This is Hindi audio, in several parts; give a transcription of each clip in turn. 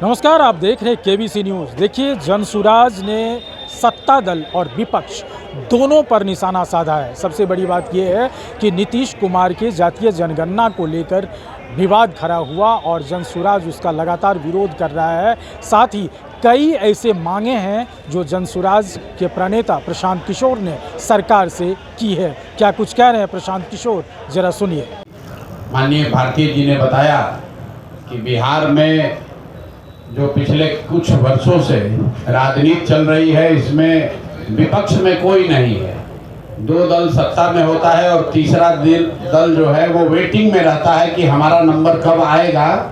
नमस्कार, आप देख रहे हैं केबीसी न्यूज़। देखिए, जनसुराज ने सत्ता दल और विपक्ष दोनों पर निशाना साधा है। सबसे बड़ी बात यह है कि नीतीश कुमार के जातीय जनगणना को लेकर विवाद खड़ा हुआ और जनसुराज उसका लगातार विरोध कर रहा है। साथ ही कई ऐसे मांगे हैं जो जनसुराज के प्रणेता प्रशांत किशोर ने सरकार से की है। क्या कुछ कह रहे हैं प्रशांत किशोर, जरा सुनिए। माननीय भारती जी ने बताया कि बिहार में जो पिछले कुछ वर्षों से राजनीति चल रही है, इसमें विपक्ष में कोई नहीं है। दो दल सत्ता में होता है और तीसरा दल जो है वो वेटिंग में रहता है कि हमारा नंबर कब आएगा,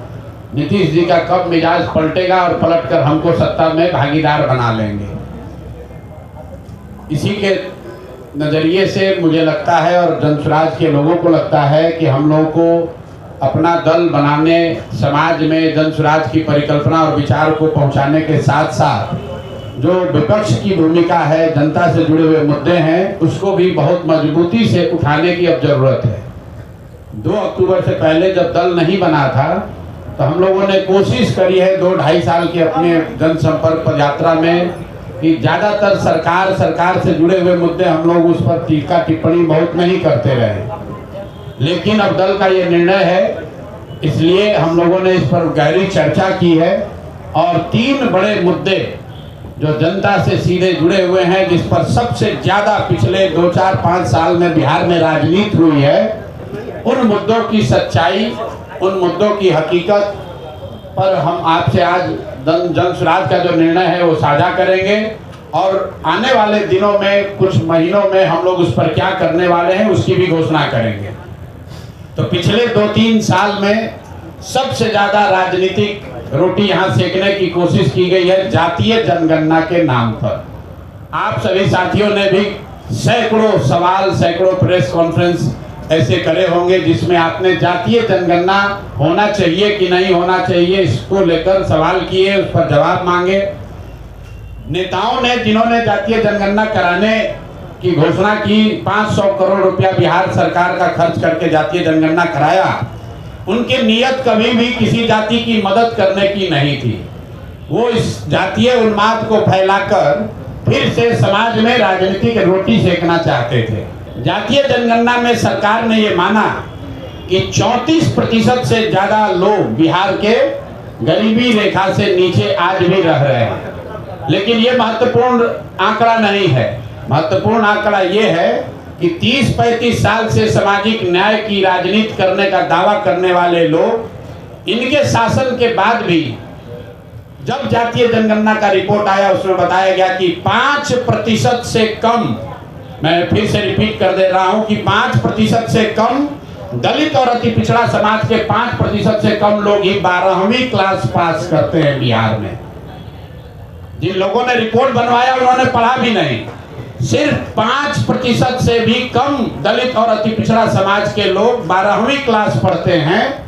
नीतीश जी का कब मिजाज पलटेगा और पलटकर हमको सत्ता में भागीदार बना लेंगे। इसी के नज़रिए से मुझे लगता है और जनसुराज के लोगों को लगता है कि हम लोगों को अपना दल बनाने, समाज में जनसुराज की परिकल्पना और विचार को पहुंचाने के साथ साथ जो विपक्ष की भूमिका है, जनता से जुड़े हुए मुद्दे हैं, उसको भी बहुत मजबूती से उठाने की अब जरूरत है। 2 अक्टूबर से पहले जब दल नहीं बना था तो हम लोगों ने कोशिश करी है 2-2.5 साल की अपने जनसंपर्क पदयात्रा में कि ज़्यादातर सरकार से जुड़े हुए मुद्दे हम लोग उस पर टीका टिप्पणी बहुत नहीं करते रहे। लेकिन अब दल का ये निर्णय है, इसलिए हम लोगों ने इस पर गहरी चर्चा की है और 3 बड़े मुद्दे जो जनता से सीधे जुड़े हुए हैं, जिस पर सबसे ज़्यादा पिछले 2-4-5 साल में बिहार में राजनीति हुई है, उन मुद्दों की सच्चाई, उन मुद्दों की हकीकत पर हम आपसे आज जनसुराज का जो निर्णय है वो साझा करेंगे और आने वाले दिनों में, कुछ महीनों में हम लोग उस पर क्या करने वाले हैं उसकी भी घोषणा करेंगे। तो पिछले 2-3 साल में सबसे ज़्यादा राजनीतिक रोटी यहाँ सेकने की कोशिश की गई है जातीय जनगणना के नाम पर। आप सभी साथियों ने भी सैकड़ों सवाल, सैकड़ों प्रेस कॉन्फ्रेंस ऐसे करे होंगे जिसमें आपने जातीय जनगणना होना चाहिए कि नहीं होना चाहिए, इसको लेकर सवाल किए, उस पर जवाब मांगे। नेताओं ने, जिन्होंने जातीय जनगणना कराने की घोषणा की, 500 करोड़ रुपया बिहार सरकार का खर्च करके जातीय जनगणना कराया, उनकी नीयत कभी भी किसी जाति की मदद करने की नहीं थी। वो इस जातीय उन्माद को फैलाकर फिर से समाज में राजनीतिक रोटी सेकना चाहते थे। जातीय जनगणना में सरकार ने ये माना कि 34% से ज़्यादा लोग बिहार के गरीबी रेखा से नीचे आज भी रह रहे हैं। लेकिन ये महत्वपूर्ण आंकड़ा नहीं है। महत्वपूर्ण आंकड़ा ये है कि 30-35 साल से सामाजिक न्याय की राजनीति करने का दावा करने वाले लोग, इनके शासन के बाद भी जब जातीय जनगणना का रिपोर्ट आया उसमें बताया गया कि 5% से कम, मैं फिर से रिपीट कर दे रहा हूं कि 5% से कम दलित और अति पिछड़ा समाज के 5% से कम लोग ही 12वीं क्लास पास करते हैं बिहार में। जिन लोगों ने रिपोर्ट बनवाया उन्होंने पढ़ा भी नहीं। सिर्फ 5% से भी कम दलित और अति पिछड़ा समाज के लोग 12वीं क्लास पढ़ते हैं।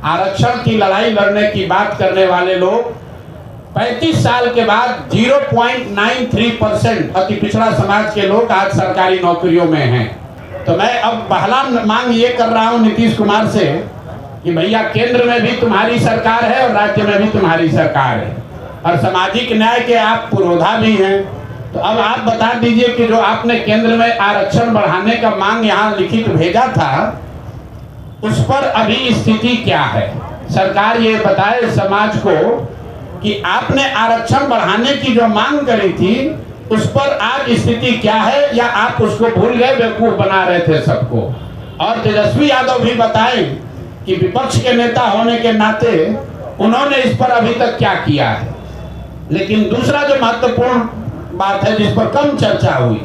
आरक्षण की लड़ाई लड़ने की बात करने वाले लोग 35 साल के बाद 0.93% अति पिछड़ा समाज के लोग आज सरकारी नौकरियों में हैं। तो मैं अब पहला मांग ये कर रहा हूं नीतीश कुमार से कि भैया, केंद्र में भी तुम्हारी सरकार है और राज्य में भी तुम्हारी सरकार है और सामाजिक न्याय के आप पुरोधा भी हैं। तो अब आप बता दीजिए कि जो आपने केंद्र में आरक्षण बढ़ाने का मांग यहाँ लिखित भेजा था, उस पर अभी स्थिति क्या है। सरकार ये बताए समाज को कि आपने आरक्षण बढ़ाने की जो मांग करी थी उस पर आज स्थिति क्या है, या आप उसको भूल गए, बेवकूफ बना रहे थे सबको। और तेजस्वी यादव भी बताएं कि विपक्ष के नेता होने के नाते उन्होंने इस पर अभी तक क्या किया है। लेकिन दूसरा जो महत्वपूर्ण बात है जिस पर कम चर्चा हुई,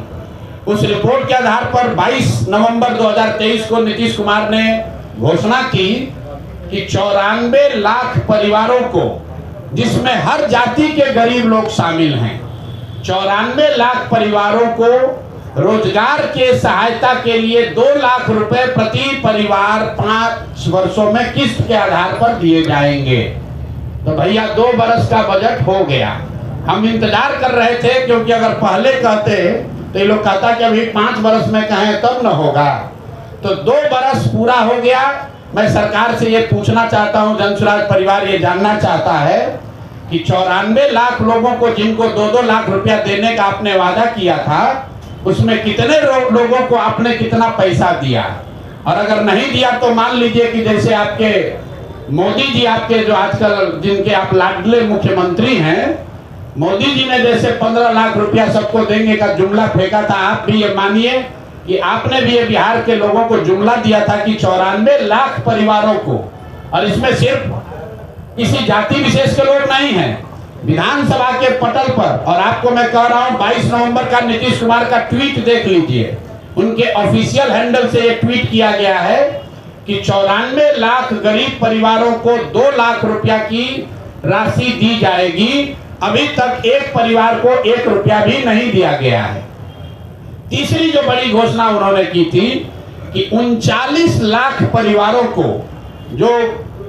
उस रिपोर्ट के आधार पर 22 नवंबर 2023 को नीतीश कुमार ने घोषणा की कि 94 लाख परिवारों को, जिसमें हर जाति के गरीब लोग शामिल हैं, 94 लाख परिवारों को रोजगार के सहायता के लिए 2 लाख रुपए प्रति परिवार 5 वर्षों में किस्त के आधार पर दिए जाएंगे। तो भैया 2 बरस का बजट हो गया। हम इंतजार कर रहे थे, क्योंकि अगर पहले कहते तो ये लोग कहता कि अभी 5 बरस में कहें तब न होगा। तो 2 बरस पूरा हो गया। मैं सरकार से ये पूछना चाहता हूँ, जनसुराज परिवार ये जानना चाहता है कि 94 लाख लोगों को जिनको 2-2 लाख रुपया देने का आपने वादा किया था, उसमें कितने लोगों को आपने कितना पैसा दिया, और अगर नहीं दिया तो मान लीजिए कि जैसे आपके मोदी जी, आपके जो आजकल जिनके आप लाडले मुख्यमंत्री हैं, मोदी जी ने जैसे 15 लाख रुपया सबको देंगे का जुमला फेंका था, आप भी ये मानिए कि आपने भी ये बिहार के लोगों को जुमला दिया था कि 94 लाख परिवारों को, और इसमें सिर्फ किसी जाति विशेष के लोग नहीं हैं, विधानसभा के पटल पर। और आपको मैं कह रहा हूं 22 नवंबर का नीतीश कुमार का ट्वीट देख लीजिए, उनके ऑफिशियल हैंडल से ये ट्वीट किया गया है कि 94 लाख गरीब परिवारों को 2 लाख रुपया की राशि दी जाएगी। अभी तक एक परिवार को 1 रुपया भी नहीं दिया गया है। तीसरी जो बड़ी घोषणा उन्होंने की थी कि 39 लाख परिवारों को जो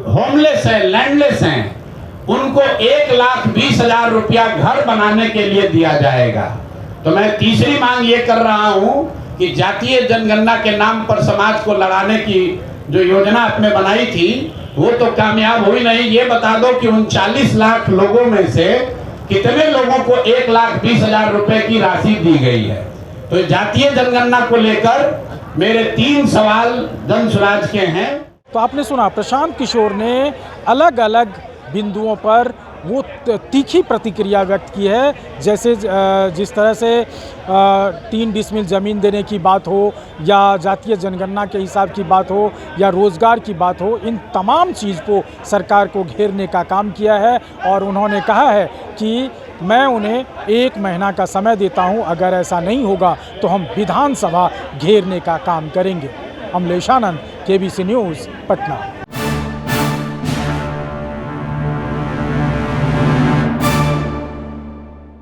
होमलेस है, लैंडलेस हैं, उनको 1,20,000 रुपया घर बनाने के लिए दिया जाएगा। तो मैं तीसरी मांग ये कर रहा हूं कि जातीय जनगणना के नाम पर समाज को लड़ाने की जो योजना आपने बनाई थी वो तो कामयाब हुई नहीं। ये बता दो कि 39 लाख लोगों में से कितने लोगों को 1,20,000 रुपए की राशि दी गई है। तो जातीय जनगणना को लेकर मेरे 3 सवाल जन स्वराज के हैं। तो आपने सुना, प्रशांत किशोर ने अलग अलग बिंदुओं पर वो तीखी प्रतिक्रिया व्यक्त की है। जैसे जिस तरह से 3 डिसमिल ज़मीन देने की बात हो, या जातीय जनगणना के हिसाब की बात हो, या रोज़गार की बात हो, इन तमाम चीज़ को सरकार को घेरने का काम किया है। और उन्होंने कहा है कि मैं उन्हें 1 महीना का समय देता हूं, अगर ऐसा नहीं होगा तो हम विधानसभा घेरने का काम करेंगे। अमलेश आनंद, KBC न्यूज़, पटना।